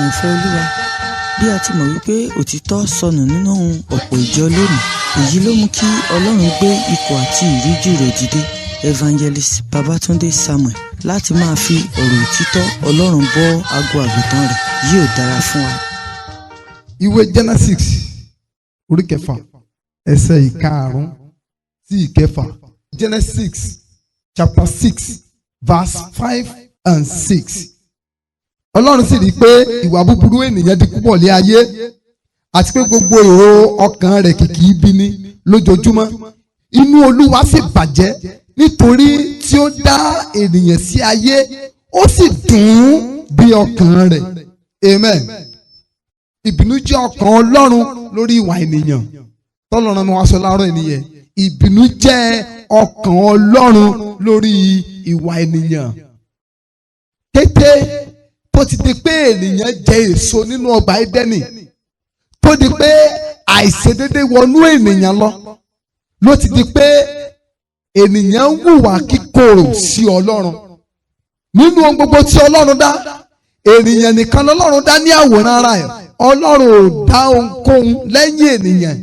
àyànfẹ́ Olúwa, bí a ti mọ̀ wípé òtítọ́ sọnù nínú ọ̀pọ̀ ìjọ lónìí, èyí ló mú kí Ọlọ́run gbé ikọ̀ àti ìríjú rẹ̀ dìde, Evangelist Babatunde Samuel, láti máa fi ọ̀rọ̀ òtítọ́ Ọlọ́run bọ́ ago àgùntàn rẹ̀. Yóò dára fún wa. Ìwé Genesis orí kẹfà ẹsẹ̀ ìkarùn-ún sí ìkẹfà. Genesis chapter 6 verse 5 and 6. Ọlọ́run sì rí i pé ìwà búburú ènìyàn di púpọ̀ lé ayé, àti pé gbogbo èrò ọkàn rẹ̀ kìkì ibi ni lójoojúmọ́. Inú Olúwa sì bàjẹ́ nítorí tí ó dá ènìyàn sí ayé, ó sì dùn ún bí ọkàn rẹ̀. Amen. Ìbínú jẹ́ ọkàn Ọlọ́run lórí ìwà ènìyàn. Tọ́lọ́run ni wọ́n sọ láàárọ̀ ènìyàn. Ìbínú jẹ́ ọkàn Ọlọ́run lórí ìwà ènìyàn. Kété tó ti di pé ènìyàn jẹ èso nínú ọgbà Édẹ́nì, tó di pé àìṣedédé wọnú ènìyàn ló ti di pé ènìyàn ń hùwà kíkorò sí Ọlọ́run. Nínú ohun gbogbo tí Ọlọ́run dá, ènìyàn nìkan lọ́lọ́run dá ní àwòrán ara ẹ̀. Ọlọ́run ò dá ohunkóhun lẹ́yìn ènìyàn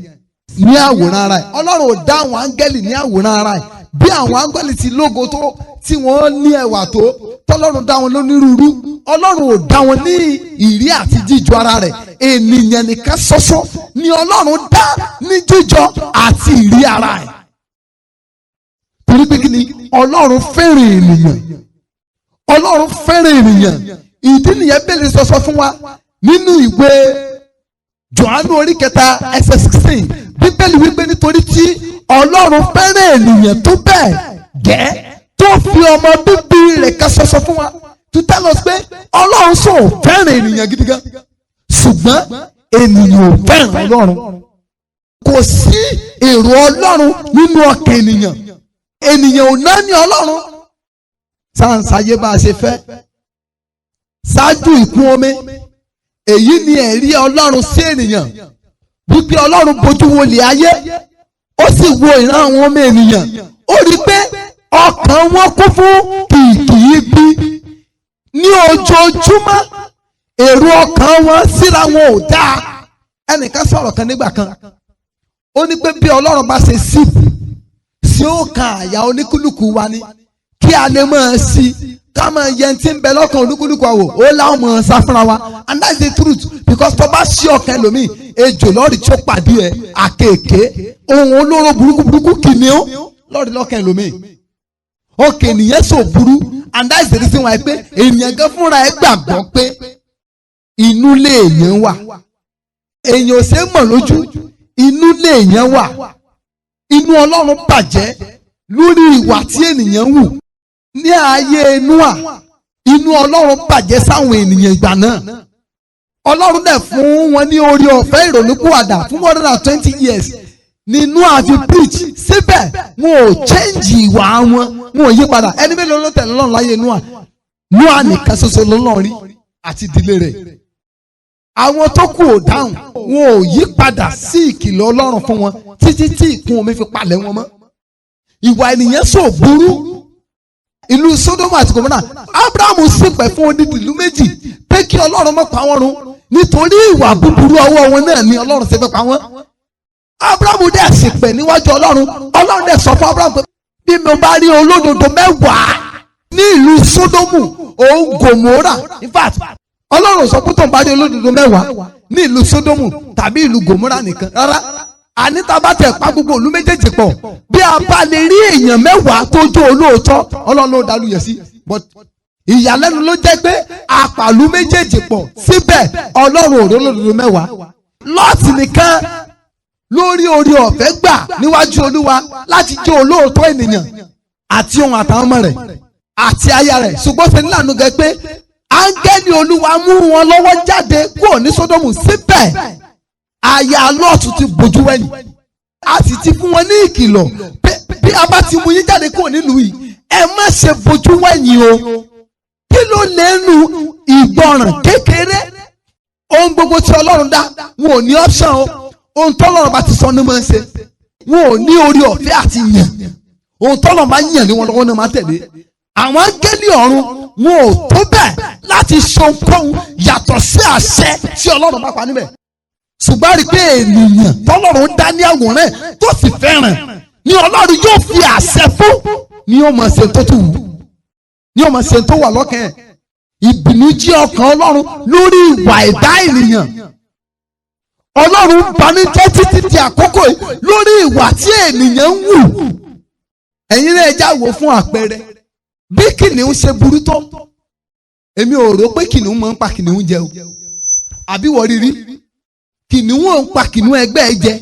ní àwòrán ara ẹ̀. Ọlọ́run ò dá àwọn áńgẹ́lì ní àwòrán ara ẹ̀. Bí àwọn áńgẹ́lì ti lógo tó, tí wọ́n ní ẹwà tó, tọ́lọ́run dá wọn lónírúurú. Ọlọ́run ò dá wọn ní ìrí àti jíjọ ara rẹ̀. Ènìyàn nìkan ṣoṣo ni Ọlọ́run dá ní jíjọ àti ìrí ara ẹ̀. Torí pé kí ni? Ọlọ́run fẹ́ràn ènìyàn. Ọlọ́run fẹ́ràn ènìyàn. Ìdí nìyẹn bẹ́ẹ̀ sọ fún wa nínú ìwé Jòhánù orí kẹta ẹsẹ̀ 16. Bíbélì wípé nítorí tí Ọlọ́run fẹ́ràn ènìyàn tó bẹ́ẹ̀ gẹ́ tó fi ọmọ bíbí rẹ̀ kan ṣoṣo fún wa. To tell us pé Ọlọ́run sọ fẹ́ràn ènìyàn gidi gan, ṣùgbọ́n ènìyàn ò fẹ́ràn Ọlọ́run. Kò sí èrò Ọlọ́run nínú ọkàn ènìyàn. Ènìyàn ò náà ní Ọlọ́run. Sáǹsáyé bá a ṣe fẹ́. Ṣáájú ìkún omi, èyí ni ẹ̀rí Ọlọ́run sí ènìyàn. Wípé Ọlọ́run bojú wọlé ayé, ó sì wo ìran àwọn ọmọ ènìyàn. Ó rí pé ọkàn wọn kún fún kìkì ibi. Ní ojoojúmọ́, èrò ọkàn wọn síra wọn ò dáa. Ẹnìkan sọ̀rọ̀ kan nígbà kan. Ó ní pé bí Ọlọ́run bá ṣe sí ó kan àyà oníkúlùkù wa ni, kí a lè máa sí, ká máa yẹ tí ń bẹ lọ́kàn olúkúlùkù àwò, ó láwọn máa sá fúnra wa. And that's the truth, because tó bá ṣí ọkàn ẹlòmíì, ejò lọ́ọ̀rì tí ó pàdé ẹ̀, àkekèé, ohun olóró burúkú kìnìún lọ́ọ̀rì lọ́kàn ẹlòmíì. Ọkàn ènìyàn sò burú, and that's the reason why pé ènìyàn gan fúnra ẹ̀ gbàgbọ́ pé inú lé èèyàn wà. Èèyàn ò ṣe é mọ̀ lójú, inú lé èèyàn wà. Inú Ọlọ́run bàjẹ́ lórí ìwà tí ènìyàn wù. Ní ayé Nóà, inú Ọlọ́run bàjẹ́ sáwọn ènìyàn ìgbà náà. Ọlọ́run dẹ̀ fún wọn ní orí ọ̀fẹ́ ìrònúpìwàdà fún 120 years. Ní Nóà fi preach, síbẹ̀ wọn ò change ìwà wọn ò yí padà. Ẹni mélòó ló tẹ̀lé Ọlọ́run láyé Nóà? Nóà nìkan ṣoṣo lọ́lọ́run rí àti ìdílé rẹ̀. Àwọn tó kù ò dáhùn, wọn ò yí padà sí ìkìlọ̀ Ọlọ́run fún wọn títí tí ìkún omi fi palẹ̀ wọn mọ́. Ìwà ènìyàn sò burú. Ìlú Sódómù àti Gòmórà, Ábúráhámù ṣìpẹ̀ fún odidi ìlú méjì pé kí Ọlọ́run má pa wọ́n run, nítorí ìwà búburú ọwọ́ wọn náà ni Ọlọ́run ṣe fẹ́ pa wọ́n. Ábúráhámù dẹ̀ ṣìpẹ̀ níwájú Ọlọ́run. Ọlọ́run dẹ̀ sọ fún Ábúráhámù pé bí mo bá rí olódodo 10 ní ìlú Sódómù òun Gòmórà, in fact Ọlọ́run sọ pé tó ń bá rí olódodo 10 ní ìlú Sódómù tàbí ìlú Gòmórà nìkan rárá. Àníta bá tẹ̀ pa gbogbo ìlú méjèèjì pọ̀, bí a bá lè rí èèyàn 10 tó jó olóòótọ́, Ọlọ́run ló dá lóye sí. But ìyàlẹ́nu ló jẹ́ pé àpàlú méjèèjì pọ̀, síbẹ̀ Ọlọ́run ò rí olódodo 10. Lọ́ọ̀tì nìkan lórí orí ọ̀fẹ́ gbà níwájú Olúwa láti jẹ́ olóòótọ́ ènìyàn àti ohun àtàwọn ọmọ rẹ̀ àti aya rẹ̀. Ṣùgbọ́n ṣe nílànà gẹ pé áńgẹ́lì Olúwa mú wọn lọ́wọ́ jáde kúrò ní Sódómù, síbẹ̀ aya Lọ́ọ̀tù ti bójú wẹ̀yìn. A sì ti fún wọn ní ìkìlọ̀ pé bí a bá ti mú yín jáde kúrò nílùú yìí, ẹ má ṣe bójú wẹ̀yìn o. Kí ló lè nu ìgbọràn kékeré? Ohun gbogbo tí Ọlọ́run dá, wọn ò ní option o. Ohun tọ́lọ́run bá ti sọ ní máa ń ṣe. Wọn ò ní orí ọ̀fẹ́ àti yàn. Ohun tọ́lọ́run bá yàn ní wọn lọ́wọ́ náà máa tẹ̀lé. Àwọn áńgẹ́lì ọ̀run wọn ò tó bẹ́ẹ̀ láti ṣohunkóhun yàtọ̀ sí àṣẹ tí Ọlọ́run bá pa níbẹ̀. Ṣùgbọ́n rí i pé ènìyàn tọ́lọ́run dá ní àwòrán ẹ̀ tó sì fẹ́ràn ni Ọlọ́run yóò fi àṣẹ fún, ni yóò máa ṣe tó tù wù, ni yóò máa ṣe tó wà lọ́kàn ẹ̀. Ìbìnújẹ́ ọkàn Ọlọ́run lórí ìwà ẹ̀dá ènìyàn. Ọlọ́run banújẹ́ títí di àkókò yìí lórí ìwà tí ènìyàn ń wù. Ẹ̀yin náà já wò fún àpẹẹrẹ bí kìnìún ṣe burú tó. Èmi ò rò pé kìnìún máa ń pa kìnìún jẹ o, àbí wọ́n rí rí kìnìún ò ń pa kìnìún ẹgbẹ́ ẹ jẹ,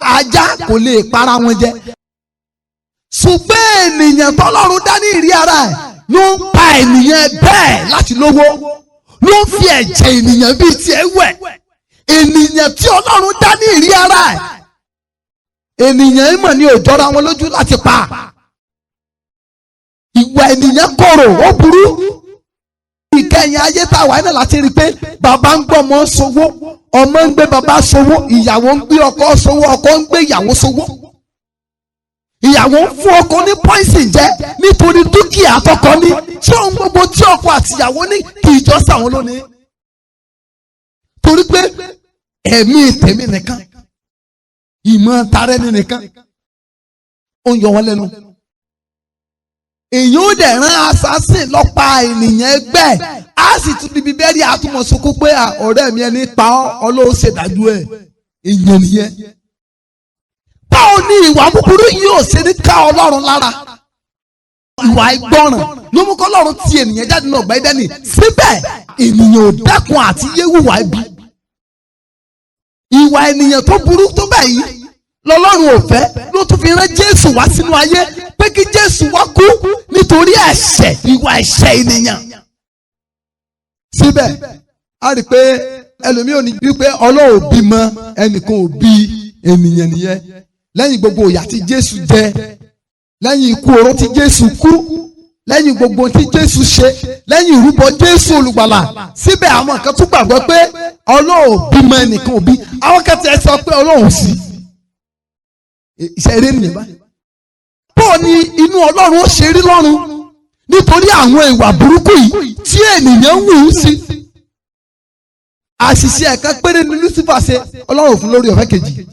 ajá kò lè para wọn jẹ. Ṣùgbọ́n ènìyàn tọ́lọ́run dá ní ìrí ara ẹ̀ ló ń pa ènìyàn bẹ́ẹ̀ láti lówó, ló ń fi ẹ̀jẹ̀ ènìyàn bíi tiẹ̀ wẹ̀. Ènìyàn tí Ọlọ́run dá ní ìrí ara ẹ̀, ènìyàn ìmọ̀ ni ò jọra wọn lójú láti pa. Ìwà ènìyàn korò, ó burú. Ìkẹyìn ayé tá a wà náà láti rí i pé bàbá ń gbọ́ ọmọ ṣòwò, ọmọ ń gbé bàbá ṣòwò, ìyàwó ń gbé ọkọ ṣòwò, ọkọ ń gbé ìyàwó ṣòwò. Ìyàwó ń fún ọkọ ní pọ́ìsì jẹ nítorí dúkìá tọkọ ní, tí ohun gbogbo tí ọkọ àti ìyàwó ní kì í jọ sàwọn lónìí. Torí pé ẹ̀mí tèmi nìkan, ìmọ̀ tara ẹni nìkan, ó ń yọ wọ́n lẹ́nu. Èyí ó dẹ̀ rán assassin lọ́pa ènìyàn ẹgbẹ́, á sì tún níbi bẹ́ẹ̀ rí àtúmọ̀ sókó pé ọ̀rẹ́ mi ẹni pa ọ́, Ọlọ́run ṣèdájú ẹ̀. Èèyàn nìyẹn. Báwo ni ìwà búburú yóò ṣe ní ká Ọlọ́run lára? Ìwà ìgbọràn ló mú kọ́ Ọlọ́run ti ènìyàn jáde náà ọgbà Édẹ́nì. Síbẹ̀ ènìyàn ò dẹ́kun àti yéwùwà ibi. Ìwà ènìyàn tó burú tó báyìí lọ́lọ́run ò fẹ́, ló tún fi rán Jésù wá sínú ayé pé kí Jésù wá kú nítorí ẹ̀ṣẹ̀, ìwà ẹ̀ṣẹ̀ ènìyàn. Síbẹ̀ a rí i pé ẹlòmíì ò ní bí pé Ọlọ́run ò bímọ, ẹnìkan ò bí ènìyàn nìyẹn. Lẹ́yìn gbogbo ìyà tí Jésù jẹ, lẹ́yìn ikú oró tí Jésù kú, lẹ́yìn gbogbo tí Jésù ṣe, lẹ́yìn ìrúbọ Jésù olùgbàlà, síbẹ̀ àwọn kan tún gbàgbọ́ pé Ọlọ́run ò bímọ, ẹnìkan ò bí. Àwọn kan tẹ̀ sọ pé Ọlọ́run ò sí. Iṣẹ́ eré nìyẹn báyìí. Bó ni inú Ọlọ́run ó ṣe rí lọ́run nítorí àwọn ìwà burúkú yìí tí ènìyàn ń wù ú sí. Àṣìṣe ẹ̀ka péré ni Lucifer ṣe, Ọlọ́run fún lórí ọ̀fẹ́ kejì.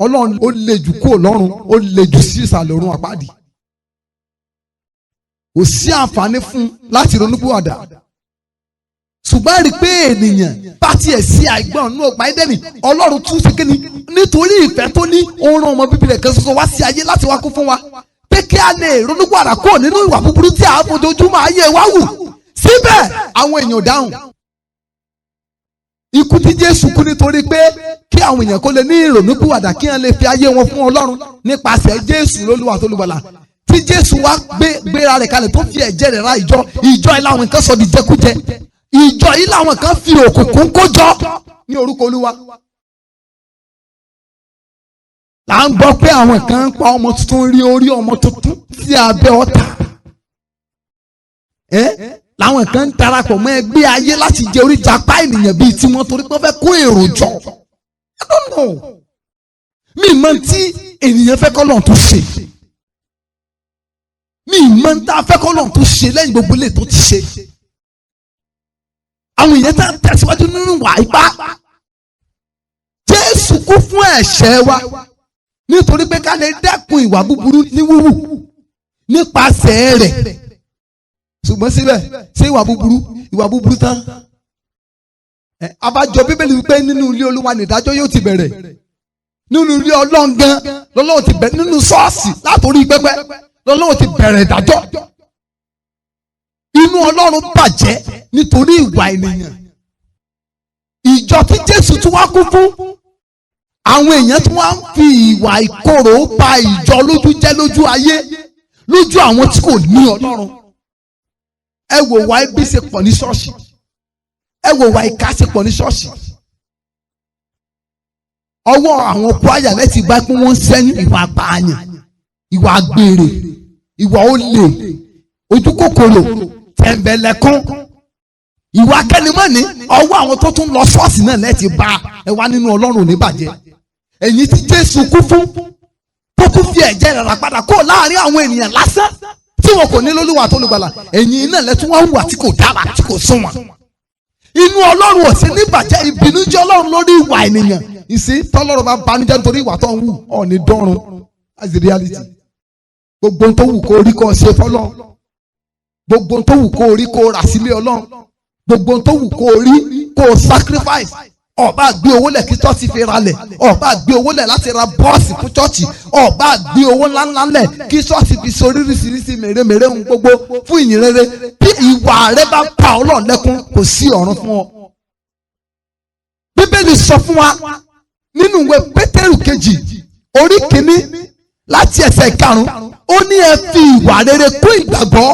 Ọlọ́run ó le jù kúrò lọ́run, ó le jù sí ìsàlẹ̀ ọ̀run àpáàdì. Kò sí àǹfààní fún láti ronúpìwàdà. Ṣùgbọ́n rí i pé ènìyàn bá tiẹ̀ sí àìgbọ́n nínú ọgbà Édẹ́nì, Ọlọ́run tún ṣe kíni nítorí ìfẹ́ tó ní, ó rán ọmọ bíbí rẹ̀ kan ṣoṣo wá sí ayé láti wá kú fún wa pé kí a lè ronúpìwàdà kúrò nínú ìwà búburú tí a fojoojúmọ́ ayé wa wù. Síbẹ̀ àwọn èèyàn dáhùn. Ikú tí Jésù kú nítorí pé kí àwọn èèyàn kó lè ní ìrònúpìwàdà, kí wọ́n lè fi ayé wọn fún Ọlọ́run nípasẹ̀ Jésù lólúwa tó lùgbàlà. Tí Jésù wá gbéra rẹ̀ kalẹ̀ tó fi ẹ̀jẹ̀ rẹ̀ ra ìjọ yìí làwọn kan sọ di jẹkújẹ. Ìjọ yìí làwọn kan fi òkùnkùn kó jọ ní orúkọ Olúwa. Là ń gbọ́ pé àwọn kan ń pa ọmọ tuntun, rí orí ọmọ tuntun sí abẹ́ ọ̀tà. Làwọn kan ń darapọ̀ mọ́ ẹgbẹ́ ayé láti jẹ orí japa ènìyàn bíi tiwọn torí pé wọ́n fẹ́ kó èrò jọ. I don't know. Mi mọ tí ènìyàn fẹ́ kọ́ lọ́n tó ṣe. Mi mọ tí a fẹ́ kọ́ lọ́n tó ṣe lẹ́yìn gbogbo ilé tó ti ṣe. Àwọn èèyàn tá a tẹ̀síwájú nínú ìwà ipá. Jésù kú fún ẹ̀ṣẹ̀ wa nítorí pé ká lè dẹ́kun ìwà búburú ní wíwù nípasẹ̀ rẹ̀. Ṣùgbọ́n síbẹ̀ ṣé ìwà búburú tán? Abájọ Bíbélì wípé nínú ilé Olúwa nìdájọ́ yóò ti bẹ̀rẹ̀. Nínú ilé Ọlọ́run gan lọ́lọ́run ti bẹ̀rẹ̀, nínú ṣọ́ọ̀ṣì látòrí pẹpẹ lọ́lọ́run ti bẹ̀rẹ̀ ìdájọ́. Inú Ọlọ́run bàjẹ́ nítorí ìwà ènìyàn. Ìjọ tí Jésù tún wá kú fún, àwọn èèyàn tí wọ́n ń fi ìwà ìkorò bà ìjọ lójú jẹ́ lójú ayé, lójú àwọn tí kò ní Ọlọ́run. Ẹ wò wá ibi ṣe pọ̀ ní ṣọ́ọ̀ṣì, ẹ wò wá ìka ṣe pọ̀ ní ṣọ́ọ̀ṣì. Ọwọ́ àwọn kwaya lẹ́tì bá pé wọ́n sẹ́yìn ìwà àpààyàn, ìwà àgbèrè, ìwà olè, ojú kòkòrò, tẹ̀m̀bẹ̀lẹ̀kún, ìwà akẹ́nimọ́ni. Ọwọ́ àwọn tó tún lọ ṣọ́ọ̀ṣì náà lẹ́tì bá ẹ wá nínú Ọlọ́run ní bàjẹ́. Ẹ̀yin tí Jésù kú fún, tó kú fi ẹ̀jẹ̀ rẹ̀ rà padà kó láàrin àwọn ènìyàn lásán tí wọn kò ní lólúwa tó lùgbàlà. Ẹ̀yin náà lẹ́tún wá hùwà tí kò dára, tí kò sunwọ̀n. inú Ọlọ́run ò sí ní ìbàjẹ́, ìbínújẹ́ Ọlọ́run lórí ìwà ènìyàn. Ìsí tọ́lọ́run bá banújẹ́ nítorí ìwà tó ń wù ọ̀ ní dọ́run. That's the reality. Gbogbo tó wù kó rí kó ṣe fọ́lọ́run. Gbogbo tó wù kó rí kó rà sílé Ọlọ́run. Gbogbo tó wù kó rí kó sacrifice. Ọba gbé owó lẹ̀ kí chọ́ọ̀chì fi ralẹ̀. Ọba gbé owó lẹ̀ láti ra bọ́ọ̀sì fún chọ́ọ̀chì. Ọba gbé owó ńláńlá lẹ̀ kí chọ́ọ̀chì fi so oríṣiríṣi mèremère ohun gbogbo fún ìyìn rere. Bí ìwà rẹ bá pa Ọlọ́run lẹ́kún, kò sí ọ̀run fún ọ. Bíbélì sọ fún wa nínú ìwé Pétérù kejì orí kìíní láti ẹsẹ̀ karùn-ún, ó ní ẹ fi ìwà rere kún ìgbàgbọ́.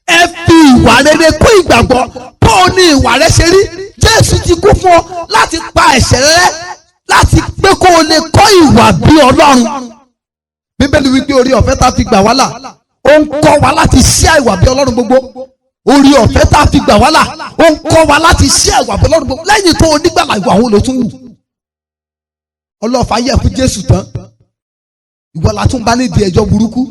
Ẹ fi ìwà rere kún ìgbàgbọ́. Bó ní ìwà rẹ ṣe rí? Jésù ti kú fún ọ láti pa ẹ̀ṣẹ̀ rẹ, láti pé kó o lè kọ́ ìwà bí Ọlọ́run. Bíbélì wípé orí ọ̀fẹ́ tá a fi gbà wá là, ó ń kọ́ wa láti ṣe ìwà bí Ọlọ́run gbogbo. Orí ọ̀fẹ́ tá a fi gbà wá là, ó ń kọ́ wa láti ṣe ìwà bí Ọlọ́run gbogbo. Lẹ́yìn tó o nígbàlà, ìwà wo ló tún wù? Ọlọ́fà yẹ fún Jésù tán. Ìwọ la tún bá nídìí ẹjọ́ burúkú.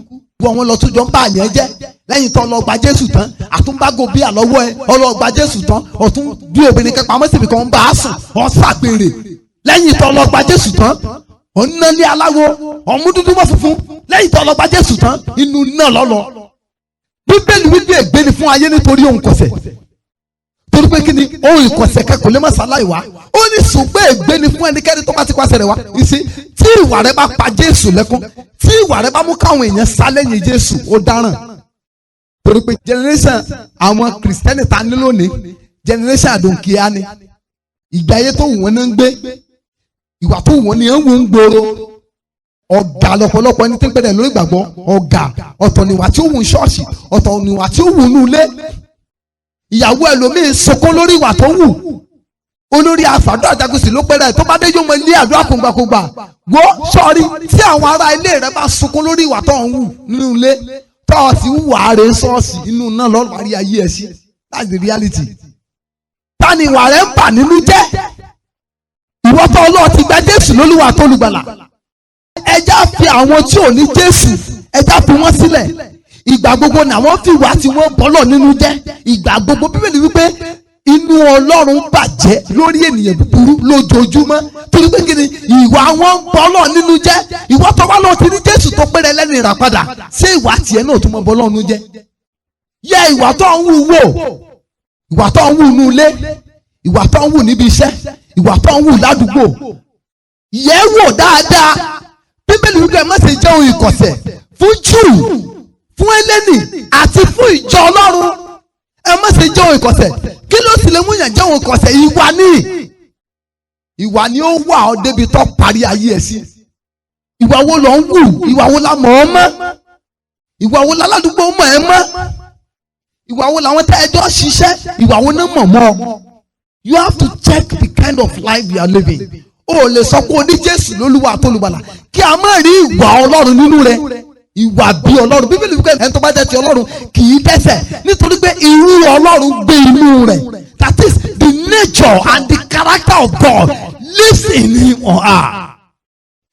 Wọ́n wọn lọ tún jọ ń bá àyàn jẹ́. Lẹ́yìn tó lọ gba Jésù tán, àtúnbágò bí àlọ́wọ́ ẹ, ọlọ́gba Jésù tán, ọ̀tún bí obìnrin kan pamọ́ síbi kan ń bá a sùn, ọ̀sàgbèrè. Lẹ́yìn tó lọ gba Jésù tán, ọ̀nà ní aláwo, ọ̀mú dúdú mọ́ funfun. Lẹ́yìn tó lọ gba Jésù tán, inú náà lọ́lọ́. Bíbélì wípé ègbé ni fún ayé nítorí ohun kọ̀sẹ̀. Torí pé kí ni ohun ìkọ̀sẹ̀ kẹ́kọ̀ọ́ lè má ṣaláì wá. Ó ní ṣùgbọ́n ègbé ni fún ẹnikẹ́ni tó bá ti pàṣẹ rẹ̀ wá. Ìsí tí ìwà rẹ bá pa Jésù lẹ́kún, tí ìwà rẹ bá mú káwọn èèyàn sá lẹ́yìn Jésù, ó dáràn. Torí pé generation àwọn Kristẹni ta ní lónìí, generation àdùnkìá ni. Ìgbà ayé tó wù wọ́n ní ń gbé, ìwà tó wù wọ́n ní ń wù ń gbòòrò. Ọ̀gá lọ́pọ̀lọpọ̀ ẹni tí ń pẹ̀lẹ́ lórí ìgbàgbọ́. Ọ̀gá ọ̀tọ̀ níwà tí ó wù ní ṣọ́ọ̀ṣì, ọ̀tọ̀ níwà tí ó wù ní ilé. Ìyàwó ẹlòmíín sunkún lórí ìwà tó wù. Olórí àfàdúrà Àjàgùsì ló pẹ́rẹ́ tó bá dé yóò mọ ilé àdúrà kùngbàkùngbà. Wo sọ́ọ́rí tí àwọn ará ilé rẹ bá sunkún lórí ìwà tó ń wù nínú ilé, tó o sì wà rè ṣọ́ọ̀ṣì inú náà lọ́ọ́ parí ayé ẹ̀ sí. That's the reality. Ta ni ìwà rẹ ń bà nínú jẹ́? Ìwọ tó Ọlọ́run ti gba Jésù lólúwa tó lùgbàlà. Ẹja fi àwọn tí ò ní Jésù, ẹja fi wọ́n sílẹ̀. Ìgbà gbogbo ni àwọn fi wà tí wọ́n bọ́lọ̀ nínú jẹ́. Ìgbà gbogbo Bíbélì wípé inú Ọlọ́run bàjẹ́ lórí ènìyàn búburú lójoojúmọ́. Torí pé kí ni ìwà wọn bọ́lọ̀ nínú jẹ́. Ìwọ tó wá lọ ti ní Jésù tó péré lẹ́nu ìràpadà, ṣé ìwà tiẹ̀ náà tó mọ bọ́lọ̀ nínú jẹ́? Yẹ ìwà tó ń wù wò, ìwà tó ń wù nínú ilé, ìwà tó ń wù níbi iṣẹ́, ìwà tó ń wù ládùúgbò. Yẹ̀ wò dáadáa. Bíbélì wípé má ṣe jẹ́ ohun ìkọ̀sẹ̀ fún Júù, fún Hélénì àti fún ìjọ Ọlọ́run. Ẹ má ṣe jẹ́ ohun ìkọ̀sẹ̀. Kí ló sì lè mú yàn jẹ́ ohun ìkọ̀sẹ̀? Ìwà ni. Ìwà ni ó wà ọ́ débi tó parí ayé ẹ̀ sí. Ìwà wo ló ń wù? Ìwà wo la mọ̀ ọ́ mọ́? Ìwà wo la ládùúgbò mọ̀ ẹ́ mọ́? Ìwà wo làwọn tẹ́ ẹjọ́ ṣiṣẹ́? Ìwà wo náà mọ̀ mọ́? You have to check the kind of life you are living. O lè sọ pé o ní Jésù lólúwa àtolùgbàlà kí a má rí ìwà Ọlọ́run nínú rẹ. Ìwà bí Ọlọ́run. Bíbélì wípé ẹni tó bá jẹ́ ti Ọlọ́run kì í dẹ́ṣẹ̀ nítorí pé irú Ọlọ́run gbé inú rẹ̀. That is the nature and the character of God lives in him or her.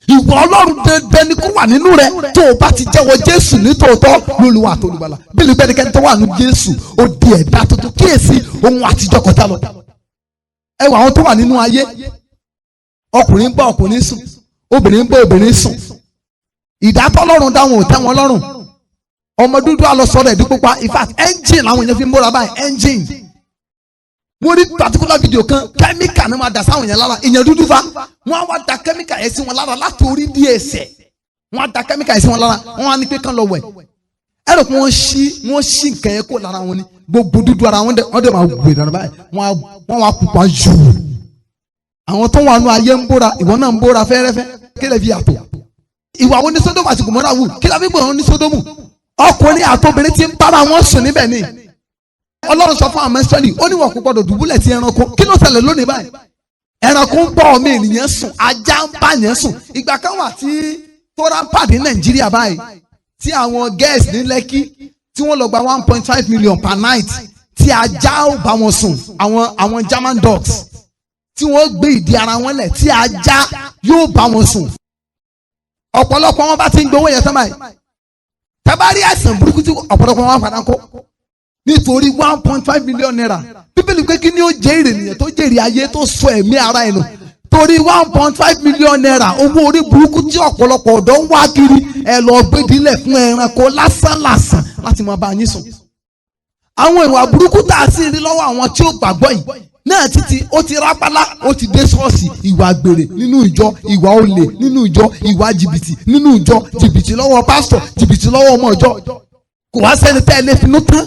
Ìwà Ọlọ́run dandan ni kó wà nínú rẹ tó o bá ti jẹ́wọ́ Jésù nítòótọ́ lólúwa àtolùgbàlà. Bíbélì wípé ẹnikẹ́ni tó wà nínú Jésù ó di ẹ̀dá tuntun, kíyèsí ohun àtijọ́ kọjá lọ. Ẹ wà àwọn tó wà nínú ayé. Ọkùnrin ń bá ọkùnrin sùn, obìnrin ń bá obìnrin sùn. Ìdátọ́ lọ́rùn dáhùn ò tẹ́ wọn lọ́rùn. Ọmọ dúdú á lọ sọ̀rọ̀ ẹ̀dí pupa. In fact engine làwọn èèyàn fi ń múra báyìí, engine. Mo rí particular video kan, kẹ́míkà ni wọ́n á dà sáwọn èèyàn lára. Èèyàn dúdú fa wọ́n á wá da kẹ́míkà yẹn sí wọn lára láti orí dí ẹsẹ̀. Wọ́n á da kẹ́míkà yẹn sí wọn lára. Wọ́n á ní pé kán lọ wẹ̀. Ẹ rò pé wọ́n ṣí nǹkan yẹn kó lára wọn ni. Gbogbo dúdú ara wọn dẹ̀ máa wù ìdáná báyìí. Wọ́n wá pupa jù. Àwọn tó wà nù ayé ń bóra, ìwọ náà ń bóra fẹ́rẹ́fẹ́. Kí lè fi yàtọ̀? Ìwà wo ni Sódómù àti Gòmórà wù? Kí la fi gbọ́ wọn ní Sódómù? Ọkùnrin àtobìnrin ti ń bára wọn sùn níbẹ̀ ni. Ọlọ́run sọ fún àwọn mẹ́sítọ́lì, ó ní wọn kò gbọdọ̀ dùbúlẹ̀ ti ẹranko. Kí ló ṣẹlẹ̀ lónìí báyìí? Ẹranko ń bọ́ ọmọ ènìyàn sùn, ajá ń bá yẹn sùn. Ìgbà kan wà tí tó rampart ní Nàìjíríà báyìí, tí àwọn girls ní Lẹ́kí tí wọ́n lọ gba 1.5 million per night, tí ajá ò bá wọn sùn, àwọn German dogs tí wọ́n gbé ìdí ara wọn lẹ̀ tí ajá yóò bá wọn sùn. Ọ̀pọ̀lọpọ̀ wọn bá ti ń gbowó yẹn sábà yìí. Tẹ́bárí àìsàn burúkú tí ọ̀pọ̀lọpọ̀ wọn padà kó nítorí 1.5 million naira. Bíbélì bíbélì pé kí ni ó jẹ́ èrè ènìyàn tó jèrè ayé tó sọ ẹ̀mí ara ẹ̀ nù torí 1.5 million naira owó orí burúkú tí ọ̀pọ̀lọpọ̀ ọ̀dọ́ ń wá kiri ẹ lọ gbẹdìlẹ̀ fún ẹranko lásán láti máa bá yín sùn. àwọn ìwà burúkú tá a sì rí lọ́wọ́ àwọn tí ó gbàgbọ́ yìí náà títí ó ti rápálá ó ti dé ṣọ́ọ̀ṣì ìwà àgbèrè nínú ìjọ ìwà olè nínú ìjọ ìwà jìbìtì nínú ìjọ jìbìtì lọ́wọ́ pásítọ̀ jìbìtì lọ́wọ́ ọmọ ìjọ kò wá sẹ́ni tẹ́ ẹ lé finú tán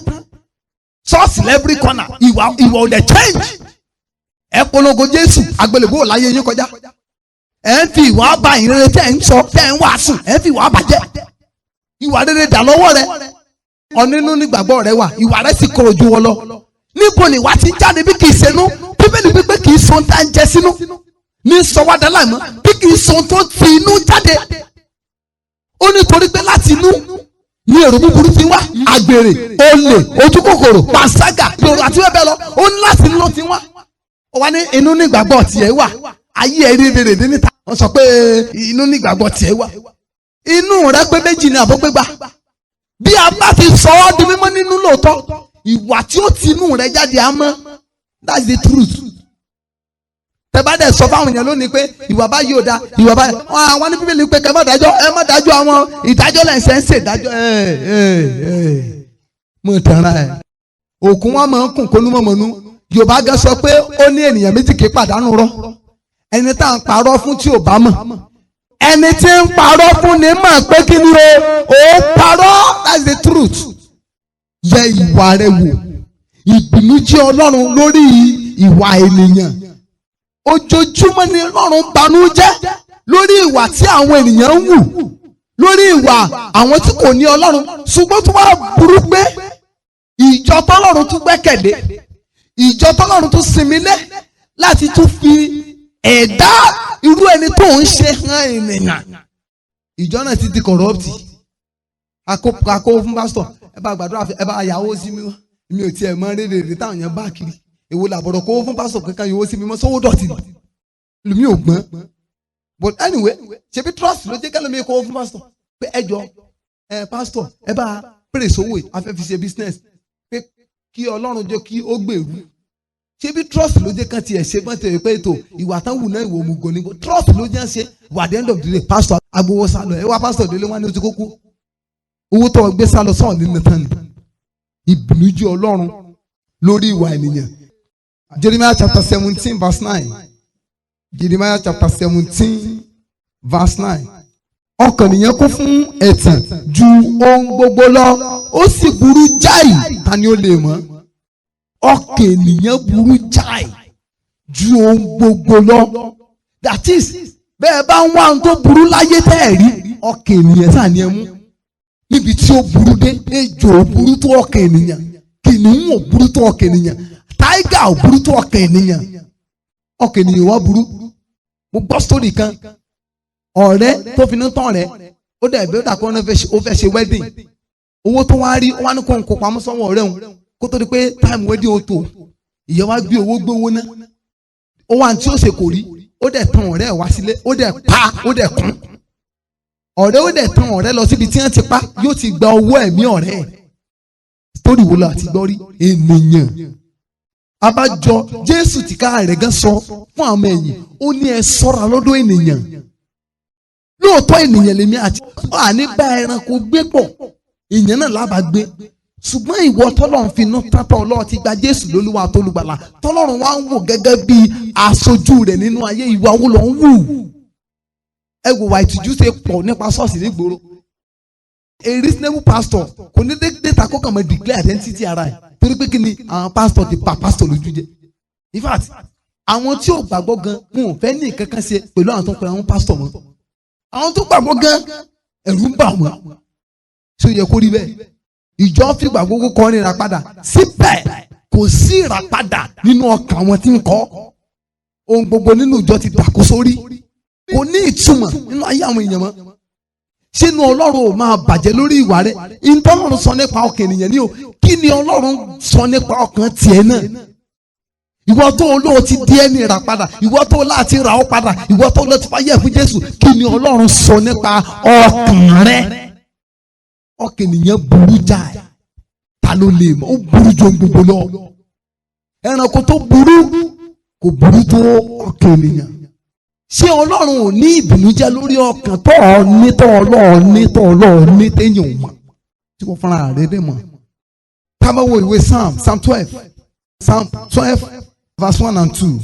ṣọ́ọ̀ṣì lẹ́bírí kọ́nà ìwà ò dẹ̀ change ẹ polongo Jésù àgbélébùú láyé yín kọjá ẹ ń fi ìwà bá ìrere tẹ́ ń sọ tẹ́ ń wàásù ẹ ń fi ìwà bàjẹ́ ìwà rere dà lọ́wọ́ rẹ ọ̀nínú nígbàgbọ́ rẹ wà ìwà rẹ sì korò ju wọn lọ níbo ni ìwà ti ń jáde bí kì í ṣenú bíbélì wípé kì í so tá ń jẹ sínú ní sọwádà láìmọ́ bí kì í so tó fi inú jáde ó ní torí pé láti inú ní èrò búburú ti wá àgbèrè olè ojúkòkòrò pàṣágà yòrò àti bẹ́ẹ̀ bẹ́ẹ̀ lọ ó ní láti inú ló ti wá ó wá ní inú nígbàgbọ́ tiẹ̀ wà ayé ẹ̀ rí rèrè níta wọ́n sọ pé inú nígbàgbọ́ tiẹ̀ wà inú rẹ pé méjì ni àbọ̀ pé gbà bí a bá ti sọ ọ́ di mímọ́ nínú lóòótọ́ ìwà tí ó ti inú rẹ jáde á mọ́ that's the truth. tẹ́bá dẹ̀ sọ fáwọn èèyàn lónìí pé ìwà bá yóò da ìwà bá àwọn ní bíbélì pé kẹ́ ẹ má dájọ́ àwọn ìdájọ́ lẹ́sẹ̀ ń ṣe ìdájọ́ mo tẹ̀ra ẹ̀ òkun wọn máa ń kùn kónú mọ̀mọ́nú Yorùbá gan sọ pé ó ní ènìyàn méjì kì í pàdánù rọ́ ẹni tá à ń parọ́ fún tí ò bá mọ̀ ẹni tí ń parọ́ fún ni mọ̀ pé kí ni ó parọ́ that's the truth. yẹ ìwà rẹ wò ìbìnújẹ́ Ọlọ́run lórí ìwà ènìyàn ojoojúmọ́ ni Ọlọ́run banújẹ́ lórí ìwà tí àwọn ènìyàn ń wù lórí ìwà àwọn tí kò ní Ọlọ́run ṣùgbọ́n tó wá burú pé ìjọ tọ́lọ́run tún gbẹ́kẹ̀lé ìjọ tọ́lọ́run tún sinmi lé láti tún fi ẹ̀dá irú ẹni tó ń ṣe hàn ènìyàn ìjọ náà ti di corrupt àkó fún pásítọ̀ ẹ bá gbàdúrà ẹ bá yàwó sí mi ò tiẹ̀ mọ rere táwọn yẹn bá kiri èwo làbọ̀dọ̀ kó fún pásítọ̀ kankan yòówó sí mi mọ́ sówó dọ̀tí lùmí ò gbọ́n but anyway ṣebí trust ló jẹ́ kẹ́lẹ́ mi kó fún pásítọ̀ pé ẹ jọ pásítọ̀ ẹ bá pèrè sówó afẹ́ fi ṣe business pé kí Ọlọ́run jẹ́ kí ó gbèrú ṣebí trust ló jẹ́ kán tiẹ̀ ṣe gbọ́n tẹ̀ pé ètò ìwà tán wù náà ìwò òmùgọ̀ ni trust ló jẹ́ ṣe wà the end of the day pásítọ̀ agbowó sálọ ẹ wá pásítọ̀ délé wọn ní ojú kókó owó tó gbé sálọ sọ̀rọ̀ nínú tán ni ìbìnújẹ́ Ọlọ́run lórí ìwà ènìyàn. Jeremiah chapter 17 verse 9. Jeremiah chapter 17 verse 9. Ọkàn ènìyàn kún fún ẹ̀tàn ju ohun gbogbo lọ ó sì burú jáì ta ni ó lè mọ̀. Ọkàn ènìyàn burú jáì ju ohun gbogbo lọ. That is bẹ́ẹ̀ bá ń wá ohun tó burú láyé tẹ́ ẹ̀ rí ọkàn ènìyàn sáà ni ẹ mú. Níbi tí ó burú dé ejò ò burú tó ọkàn ènìyàn kìnìún ò burú tó ọkàn ènìyàn táígà ò burú tó ọkàn ènìyàn ọkàn ènìyàn wá burú. Mo gbọ́ sórí kan ọ̀rẹ́ tó fi ní tán rẹ̀ ó dẹ̀ bí ó dà kó ó fẹ́ ṣe wedding owó tó wá rí wá ní kó ń kó pamọ́ sọ́wọ́ ọ̀rẹ́ òun kó tó di pé time wedding ó tó ìyẹn wá gbé owó náà ó wà ní tí ó ṣe kò rí ó dẹ̀ tán ọ̀rẹ́ ẹ̀ wá sílé ó dẹ̀ pa ó dẹ̀ kún ọ̀rẹ́ ó dẹ̀ tán ọ̀rẹ́ lọ síbi tí wọ́n ti pa yóò ti gba owó ẹ̀mí ọ̀rẹ́ ẹ̀ torí wo la ti gbọ́ rí ènìyàn abájọ Jésù tìkára rẹ̀ gan sọ fún àwọn ẹ̀yìn ó ní ẹ ṣọ́ra lọ́dọ̀ ènìyàn lóòótọ́ ènìyàn lèmi àti àní bá ẹranko gbé pọ̀ èèyàn náà lábàá gbé ṣùgbọ́n ìwọ tọ́lọ́run fi inú tátọ́ Ọlọ́run ti gba Jésù lólúwa àtolùgbàlà tọ́lọ́run wá ń wò gẹ́gẹ́ bí aṣojú rẹ̀ nínú ayé ìwà wo ló ń wù ẹ wò wá ìtìjú ṣe pọ̀ nípa ṣọ́ọ̀ṣì nígboro a reasonable pastor kò ní data kó kàn mọ́ declare identity ara ẹ̀ torí pé kí ni àwọn pastor ti pa pastor lójú jẹ in fact àwọn tí ò gbàgbọ́ gan wọn ò fẹ́ ní kankan ṣe pẹ̀lú àwọn tó ń pè àwọn pastor mọ́ àwọn tó gbàgbọ́ gan ẹ̀rù ń bà wọ́n ṣé ó yẹ kó rí bẹ́ẹ̀ ìjọ fi gbàgbọ́ kọrin ìràpadà síbẹ̀ kò sí ìràpadà nínú ọkàn àwọn tí ń kọ́ ohun gbogbo nínú ìjọ ti dàkó sórí kò ní ìtumọ̀ nínú ayé àwọn èèyàn mọ́ sínú Ọlọ́run ò máa bàjẹ́ lórí ìwà rẹ̀ ìtọ́lọ́run sọ nípa ọkàn ènìyàn ní o kí ni Ọlọ́run sọ nípa ọkàn tiẹ̀ náà ìwọ tó olóò ti di ẹni rà padà ìwọ tó láti rà ọ́ padà ìwọ tó lọ ti fàyè fún Jésù kí ni Ọlọ́run sọ nípa ọkàn rẹ̀ ọkàn ènìyàn burú jáì ta ló lè mọ̀ ó burú jù gbogbo lọ ẹranko tó burú kò burú tó ọkàn ènìyàn. Ṣé Ọlọ́run ò ní ìbìnújẹ́ lórí ọkàn tó Ọlọ́run ní téèyàn ò mọ̀ tí wọ́n fúnra rẹ̀ dẹ̀ mọ̀? Tá bá wo ìwé Psalm 12 verse 1 and 2.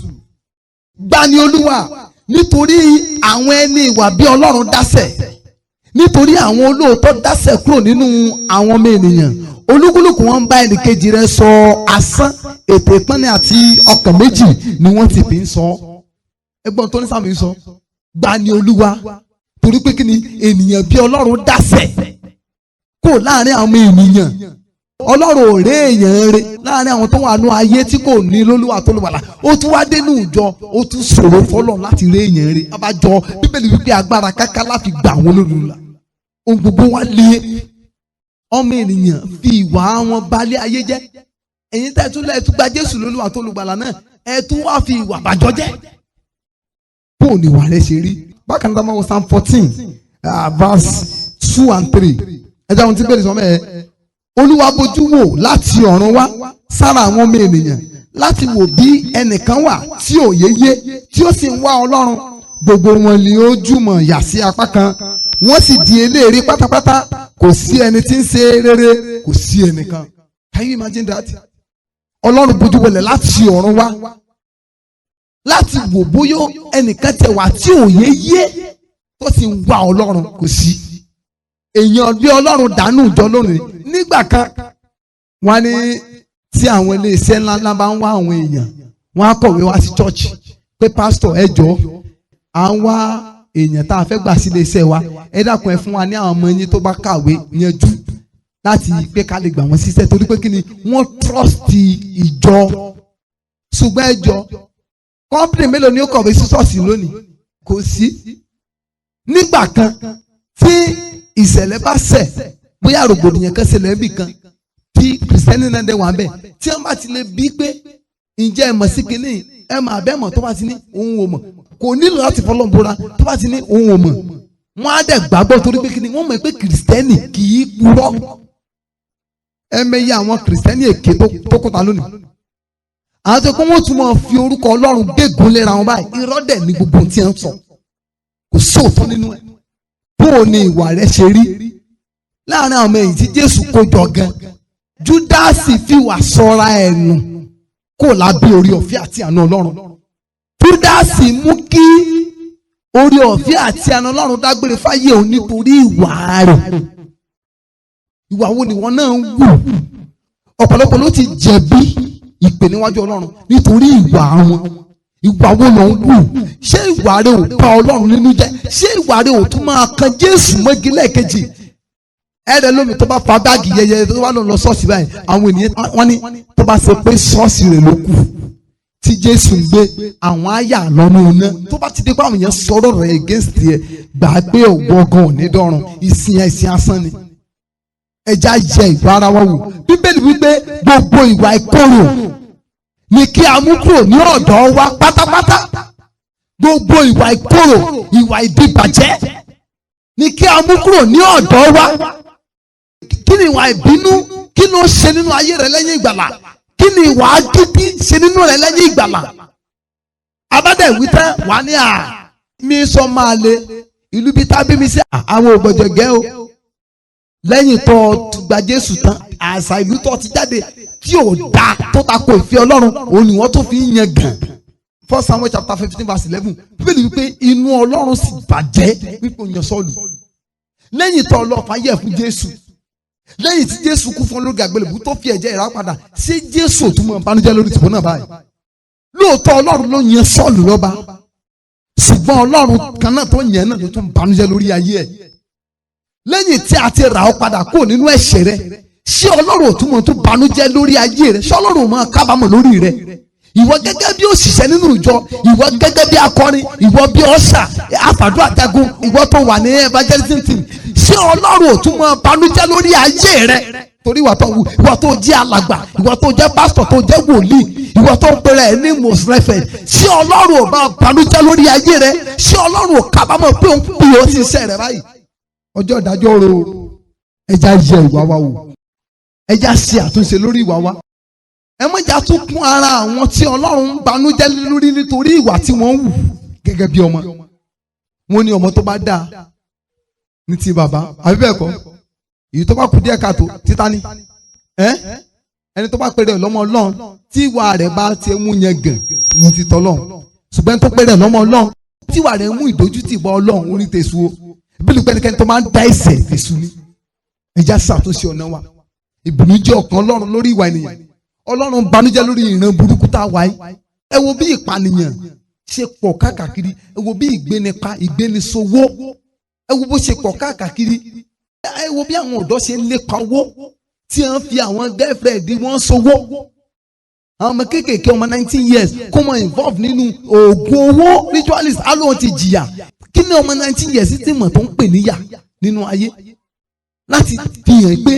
Gbani Olúwa nítorí àwọn ẹni ìwà bí Ọlọ́run dásẹ̀, nítorí àwọn olóòótọ́ dásẹ̀ kúrò nínú àwọn ọmọ ènìyàn. Olúkúlùkù wọn ń bá ẹnìkejì rẹ̀ sọ asán, ètè ìpọ́nni àti ọkàn méjì ni wọ́n ti fi ń sọ. Ẹgbọ́n tó ní Sáàmù yìí sọ, gbani Olúwa torí pé kí ni ènìyàn bí Ọlọ́run dásẹ̀ kò láàrin àwọn ènìyàn. Ọlọ́run ò ré èèyàn rẹ̀ láàrin àwọn tó wà nú ayé tí kò ní lólúwa tó lùwàlà. Ó tún wá dénú ìjọ, ó tún ṣòro fọ́lọ́run láti ré èèyàn rẹ̀. Abájọ Bíbélì wípé agbára káká láti gbà wọn lólùlà. Ohun gbogbo wá lé ọmọ ènìyàn fi ìwà wọn balẹ̀ ayé jẹ́. Ẹ̀yin tẹ́ tún lẹ́ẹ̀tún gba Jésù lólúwa tó lùgbàlà náà, ẹ tún wá fi ìwà bàjọ́ jẹ́. Bó ni ìwà rẹ ṣe rí? Bákan náà wọ́n Psalm 14 verse 2 and 3. Ẹ jẹ́ àwọn tí bẹ́ẹ̀ sọ mẹ́ẹ̀. Olúwa bojú wò láti ọ̀run wá sára àwọn ọmọ ènìyàn láti wò bí ẹnìkan wà tí òye yé tí ó sì ń wá Ọlọ́run. Gbogbo wọn ni ó jùmọ̀ yà sí apá kan, wọ́n sì di eléèrí pátápátá. Kò sí ẹni tí ń ṣe rere, kò sí ẹnìkan. Can you imagine that? Ọlọ́run bojú wọlé láti ọ̀run wá láti wò bóyá ẹnìkan tẹ̀ wá tí òye yé tó sì ń wá Ọlọ́run, kò sí. Èèyàn bí Ọlọ́run dànù jọ lónìí. Nígbà kan wọ́n ní tí àwọn iléeṣẹ́ ńláńlá bá ń wá àwọn èèyàn, wọ́n á kọ̀wé wá sí church pé pásítọ̀ ẹ jọ̀ọ́ à ń wá èèyàn tá a fẹ́ gbà sí iléeṣẹ́ wa, ẹ dákun ẹ fún wa ní àwọn ọmọ yín tó bá kàwé yanjú láti pé ká lè gbà wọ́n síṣẹ́ torí pé kí ni wọ́n trust ìjọ. Ṣùgbọ́n ẹ jọ̀ọ́ kọ́ńpìnì mélòó ni ó kọ̀wé sí ṣọ́ọ̀ṣì lónìí? Kò sí. Nígbà kan tí ìṣẹ̀lẹ̀ bá ṣẹ̀, bóyá rògbòdìyàn kan ṣẹlẹ̀ níbì kan tí kìrìsìtẹ́nì náà dẹ̀ wà ń bẹ̀, tí wọ́n bá ti lè bí pé ǹjẹ́ ẹ mọ̀ sí kinní ẹ mọ̀ àbẹ́mọ̀ tó bá ti ní òun ò mọ̀, kò nílò láti fọlọ́n bóra, tó bá ti ní òun ò mọ̀, wọ́n á dẹ̀ gbàgbọ́ torí pé kinní wọ́n mọ̀ pé kìrìsìtẹ́nì kì í purọ́. Ẹ mẹ́yẹ àwọn kìrìsìtẹ́nì èké tó kọ́ta lónìí. Àwọn tó kọ́ wọ́n tún máa fi orúkọ Ọlọ́run gégùn léra wọn báyìí, irọ́ dẹ̀ ní gbogbo tí wọ́n sọ, kò sóòótọ́ nínú ẹ̀. Bó o ní ìwà rẹ ṣe rí láàrin àwọn èyí tí Jésù kó jọ gan? Júdásì fìwà sọra ẹ̀ nù kó lábẹ́ orí ọ̀fẹ́ àti àánú Ọlọ́run. Júdásì mú kí orí ọ̀fẹ́ àti àánú Ọlọ́run dágbére fáyé òun nítorí ìwà rẹ̀. Ìwà wo ni wọ́n náà ń wù? Ọ̀pọ̀lọpọ̀ ló ti jẹ̀bi ìpè níwájú Ọlọ́run nítorí ìwà wọn. Ìwà wo ló ń wù? Ṣé ìwà rẹ̀ ò bá Ọlọ́run nínú jẹ́? Ṣé ìwà rẹ̀ ò tún máa kan Jésù mọ́gi lẹ́ẹ̀kejì? Ẹ̀rẹ̀ lómi tó bá fa báàgì yẹyẹ tó bá lọ ṣọ́ọ̀ṣì báyìí, àwọn ènìyàn wọ́n ní tó bá ṣe pé ṣọ́ọ̀ṣì rẹ̀ ló kù tí Jésù ń gbé, àwọn àyà lọ́nà iná. Tó bá ti di pé àwọn èèyàn sọ̀rọ̀ rẹ̀ against ẹ̀, gbà pé ògbọ́ngàn ò ní dọ́run, ìsìn asán ni. Ẹja yẹ ìwà ara wa wò. Bíbélì wípé gbogbo ìwà ìkorò ni kí a mú kúrò ní ọ̀dọ̀ wa pátápátá. Gbogbo ìwà ìkorò, ìwà ìdìbàjẹ́ ni kí a mú kúrò ní ọ̀dọ̀ wa. Kí ni ìwà ìbínú? Kí ló ṣe nínú ayé rẹ lẹ́yìn ìgbàlà? Kí ni ìwà agídí ṣe nínú rẹ lẹ́yìn ìgbàlà? Abádẹ́ ìwí tán wà ní mi sọ máa le ìlú bí tábí mi sí àwọn ògbọ̀jọ̀ gẹ́ o. Lẹ́yìn tó gba Jésù tán, àṣà ìlú tó ti jáde tí ò da tó ta ko ìfẹ́ Ọlọ́run, òun ni wọ́n tó fi ń yan gàn. 1 Samuel chapter 15 verse 11. Bíbélì wípé inú Ọlọ́run sì bàjẹ́ wípé òun yan Sọ́ọ̀lù. Lẹ́yìn tó ọlọ́fà yẹ̀ fún Jésù, lẹ́yìn tí Jésù kú fún olórí àgbélébùú tó fi ẹ̀jẹ̀ ìràpadà, ṣé Jésù ò tún mọ̀ bánújẹ́ lórí tìbọn náà báyìí? Lóòótọ́ Ọlọ́run ló yan Sọ́ọ̀lù lọ́ba, ṣùgbọ́n Ọlọ́run kan náà tó yẹn náà ló tún bánújẹ́ lórí ayé ẹ̀. Lẹ́yìn tí a ti rà ọ́ padà kúrò nínú ẹ̀ṣẹ̀ rẹ, ṣé Ọlọ́run ò tún mọ̀ tún bánújẹ́ lórí ayé rẹ? Ṣé Ọlọ́run ò máa kábàámọ̀ lórí rẹ? Ìwọ gẹ́gẹ́ bí òṣìṣẹ́ nínú ìjọ, ìwọ gẹ́gẹ́ bí akọrin, ìwọ bí ọ̀ṣà, àfàdúrà jagun, ìwọ tó wà ní evangelism team, ṣé Ọlọ́run ò tún máa bánújẹ́ lórí ayé rẹ? Torí ìwọ tó jẹ́ alàgbà, ìwọ tó jẹ́ pásítọ̀, tó jẹ́ wòlíì, ìwọ tó ń pèrè ẹ̀ ní most reverend, ṣé Ọlọ́run ò máa bánújẹ́ lórí ayé rẹ? Ṣé Ọlọ́run ò kábàámọ̀ pé òun pè ó sí iṣẹ́ rẹ báyìí? Ọjọ́ ìdájọ́ ro, ẹja yẹ ìwà wa wò, ẹja ṣe àtúnṣe lórí ìwà wa. ẹ má jà tún kún ara àwọn tí Ọlọ́run ń banújẹ́ lórí nítorí ìwà tí wọ́n ń wù gẹ́gẹ́ bí ọmọ. Wọ́n ní ọmọ tó bá dáa ní ti bàbá, àbí bẹ́ẹ̀ kọ́? Èyí tó bá kù díẹ̀ káàtó títa ni. Ẹni tó bá pèrè lọ́mọ Ọlọ́run tí ìwà rẹ̀ bá ti mú yẹn gàn ní ti tọ́lọ́run. Ṣùgbọ́n tó pèrè lọ́mọ Ọlọ́run tí ìwà rẹ̀ mú ìdójútì bá Ọlọ́run orí tẹ̀sù o. Ìbílẹ̀ pẹ́nikẹ́ni tó máa ń dá ẹ̀ṣẹ̀ tẹ̀sù ni. Ẹja ṣàtúnṣe ọ̀nà wa. Ìbìnújẹ́ ọkàn Ọlọ́run lórí ìwà ènìyàn. Ọlọ́run banújẹ́ lórí ìran burúkú tá a wáyé. Ẹ wo bí ìpànìyàn ṣe pọ̀ káàkiri. Ẹ wo bí ìgbénipa, ìgbénisowó. Ẹ wo bó ṣe pọ̀ káàkiri. Ẹ wo bí àwọn ọ̀dọ́ ṣe ń lépa owó tí wọ́n fi àwọn girlfriend wọn sowó. Àwọn ọmọ kéékèèké ọmọ 19 years kó mọ involve nínú oògùn owó ritualist alóhùn ti jìyà. Kí ni ọmọ 19 years ti mọ̀ tó ń pè níyà nínú ayé? Láti fi hàn pé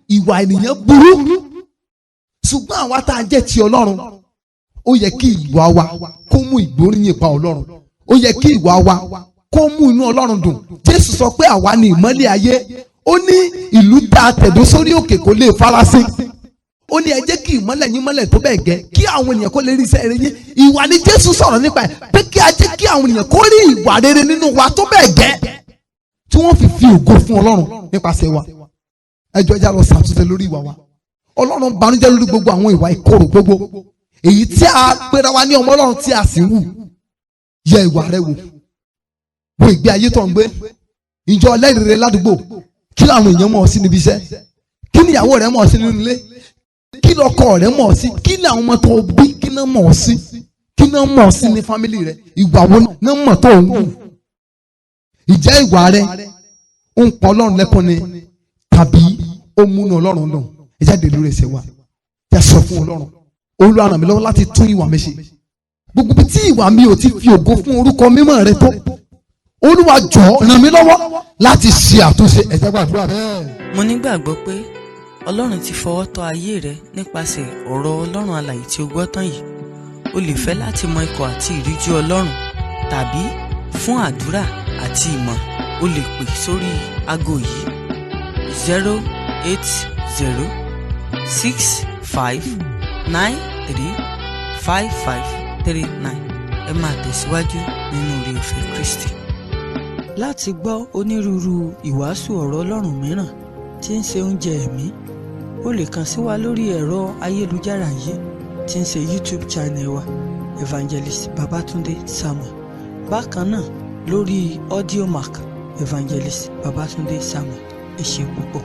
ìwà ènìyàn burú. Ṣùgbọ́n àwa tá a jẹ́ ti Ọlọ́run, ó yẹ kí ìwà wa kó mú ìgbóríyìn bá Ọlọ́run. Ó yẹ kí ìwà wa kó mú inú Ọlọ́run dùn. Jésù sọ pé àwa ni ìmọ́lẹ̀ ayé. Ó ní ìlú tá a tẹ̀dó sórí òkè kò lè farasin. Ó ní ẹ jẹ́ kí ìmọ́lẹ̀ yín mọ́lẹ̀ tó bẹ́ẹ̀ gẹ́ kí àwọn ènìyàn kó lè rí iṣẹ́ rere yín. Ìwà ni Jésù sọ̀rọ̀ nípa ẹ̀ pé kí a jẹ́ kí àwọn ènìyàn kó rí ìwà rere nínú wa tó bẹ́ẹ̀ gẹ́ tí wọ́n fi ògo fún Ọlọ́run nípasẹ̀ wa. Ẹ jọ̀ọ́ ẹ já lọ ṣàtúnṣe lórí ìwà wa. Ọlọ́run banújẹ́ lórí gbogbo àwọn ìwà ìkorò gbogbo. Èyí tí a pera wa ní ọmọ Ọlọ́run tí a sì ń wù. Yẹ ìwà rẹ wò. Wo ìgbé ayé tó ń gbé. Ìjọ ọlẹ́rìíre ládùúgbò. Kí làwọn èèyàn mọ̀ ọ́ sí níbi iṣẹ́? Kí ni ìyàwó rẹ mọ̀ ọ́ sí nínú ilé? Kí lọkọ rẹ mọ̀ ọ́ sí? Kí ni àwọn ọmọ tó bí kí náà mọ̀ ọ́ sí? Kí náà mọ̀ ọ́ sí ní fámìlì rẹ? Ìwà wo náà mọ̀ tó ń wù? Ìjẹ́ ìwà rẹ ń pọ̀ Ọlọ́run lẹ́kọ̀ọ́ ni tàbí ó múnú Ọlọ́run dùn? Ẹ jáde lórí ẹsẹ̀ wa. Ẹ sọ fún Ọlọ́run. Olúwa ràn mí lọ́wọ́ láti tún ìwà mi ṣe. Gbogbo tí ìwà mi ò ti fi ògo fún orúkọ mímọ́ rẹ tó. Olúwa jọ̀ọ́ ràn mí lọ́wọ́ láti ṣe àtúnṣe. Ẹ jẹ́ gbàdúrà bẹ́ẹ̀. Mo nígbàgbọ́ pé Ọlọ́run ti fọwọ́ tọ́ ayé rẹ nípasẹ̀ ọ̀rọ̀ Ọlọ́run alààyè tí o gbọ́ tán yìí. O lè fẹ́ láti mọ ikọ̀ àti ìríjú Ọlọ́run tàbí fún àdúrà àti ìmọ̀ o lè pè sórí aago yìí 08065935539. Ẹ máa tẹ̀síwájú nínú oore ọ̀fẹ́ Kristi. Láti gbọ́ onírúurú ìwàásù ọ̀rọ̀ Ọlọ́run mìíràn tí ń ṣe oúnjẹ ẹ̀mí, o lè kàn sí wa lórí ẹ̀rọ ayélujára yìí tí ń ṣe YouTube channel wa Evangelist Babatunde Samuel. Bákan náà lórí Audiomack Evangelist Babatunde Samuel. Ẹ ṣé púpọ̀.